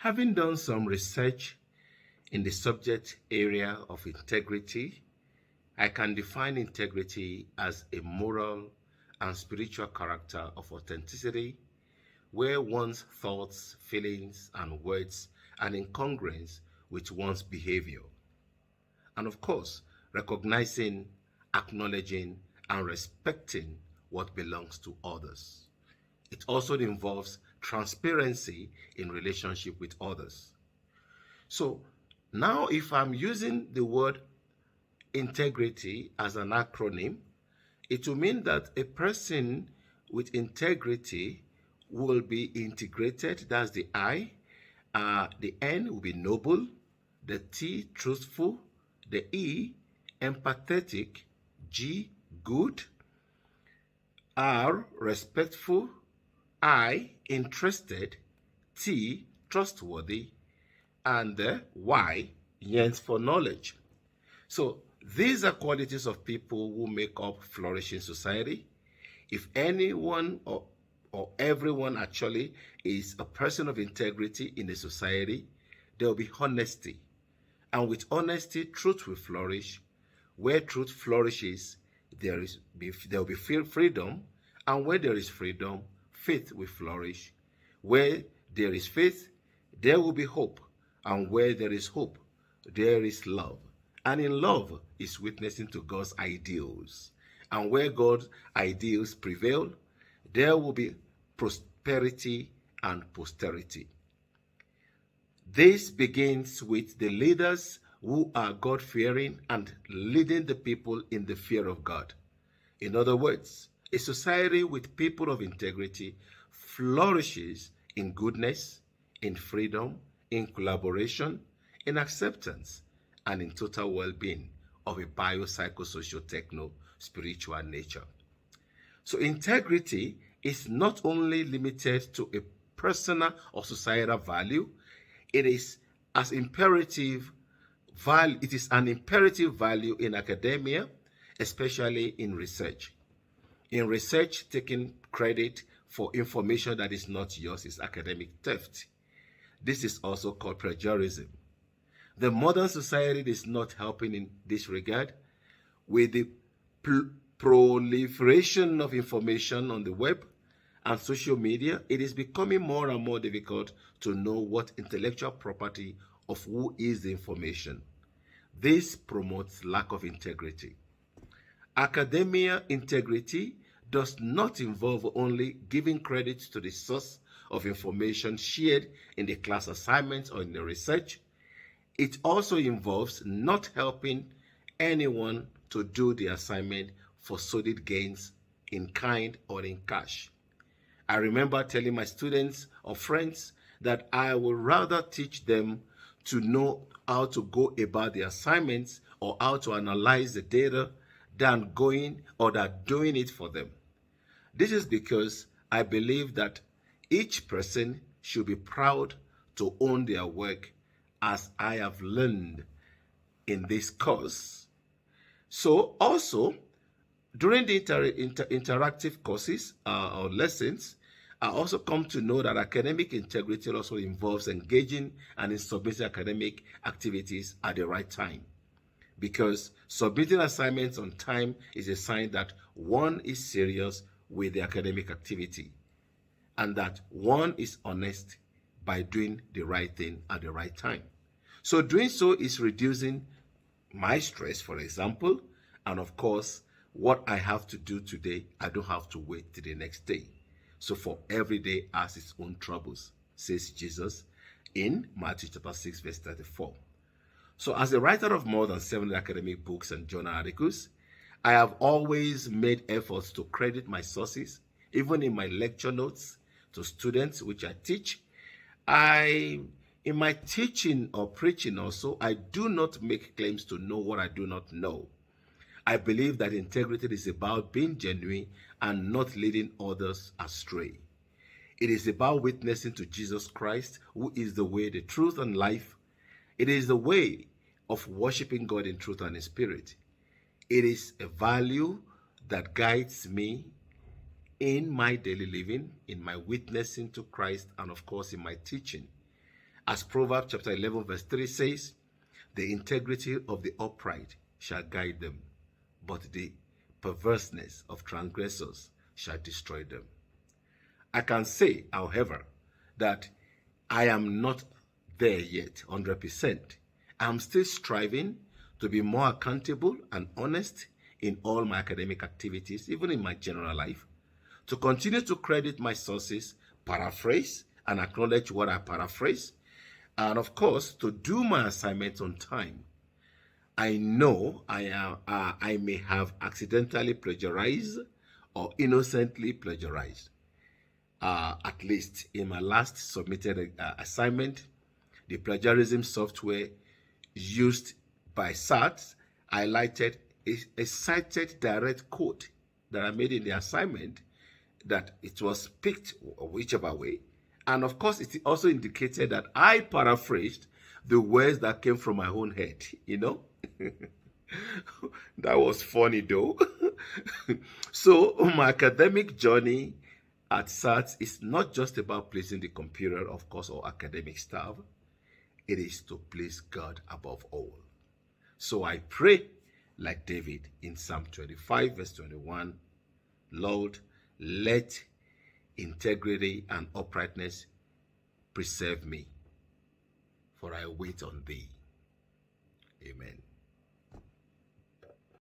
Having done some research in the subject area of integrity, I can define integrity as a moral and spiritual character of authenticity where one's thoughts, feelings, and words are in congruence with one's behavior. And of course, recognizing, acknowledging, and respecting what belongs to others. It also involves transparency in relationship with others. So now if I'm using the word integrity as an acronym, it will mean that a person with integrity will be integrated, that's the I. The N will be noble, the T, truthful, the E, empathetic, G, good, R, respectful, I, interested, T, trustworthy, and Y, yearns for knowledge. So these are qualities of people who make up flourishing society. If anyone or everyone actually is a person of integrity in a society, there will be honesty. And with honesty, truth will flourish. Where truth flourishes, there will be freedom. And where there is freedom, faith will flourish. Where there is faith, there will be hope. And where there is hope, there is love. And in love is witnessing to God's ideals. And where God's ideals prevail, there will be prosperity and posterity. This begins with the leaders who are God-fearing and leading the people in the fear of God. In other words, a society with people of integrity flourishes in goodness, in freedom, in collaboration, in acceptance, and in total well-being of a biopsychosocial techno-spiritual nature. So integrity is not only limited to a personal or societal value, it is an imperative value in academia, especially in research. In research, taking credit for information that is not yours is academic theft. This is also called plagiarism. The modern society is not helping in this regard. With the proliferation of information on the web and social media, it is becoming more and more difficult to know what intellectual property of who is the information. This promotes lack of integrity. Academia integrity does not involve only giving credit to the source of information shared in the class assignments or in the research. It also involves not helping anyone to do the assignment for solid gains in kind or in cash. I remember telling my students or friends that I would rather teach them to know how to go about the assignments or how to analyze the data than doing it for them. This is because I believe that each person should be proud to own their work, as I have learned in this course. So also, during the interactive courses or lessons, I also come to know that academic integrity also involves engaging and in submitting academic activities at the right time. Because submitting assignments on time is a sign that one is serious with the academic activity and that one is honest by doing the right thing at the right time. So doing so is reducing my stress, for example, and of course, what I have to do today, I don't have to wait till the next day. So for every day has its own troubles, says Jesus in Matthew chapter 6, verse 34. So as a writer of more than 7 academic books and journal articles, I have always made efforts to credit my sources, even in my lecture notes to students which I teach. In my teaching or preaching also, I do not make claims to know what I do not know. I believe that integrity is about being genuine and not leading others astray. It is about witnessing to Jesus Christ, who is the way, the truth, and life. It is the way of worshiping God in truth and in spirit. It is a value that guides me in my daily living, in my witnessing to Christ, and of course in my teaching. As Proverbs chapter 11 verse 3 says, the integrity of the upright shall guide them, but the perverseness of transgressors shall destroy them. I can say, however, that I am not there yet 100%. I'm still striving to be more accountable and honest in all my academic activities, even in my general life, to continue to credit my sources, paraphrase, and acknowledge what I paraphrase, and of course, to do my assignments on time. I know I may have accidentally plagiarized or innocently plagiarized. At least in my last submitted assignment, the plagiarism software used by SATs highlighted a cited direct quote that I made in the assignment, that it was picked whichever way. And of course, it also indicated that I paraphrased the words that came from my own head, you know? That was funny though. So my academic journey at SATs is not just about pleasing the computer, of course, or academic staff. It is to please God above all. So I pray like David in Psalm 25 verse 21, Lord, let integrity and uprightness preserve me, for I wait on thee. Amen.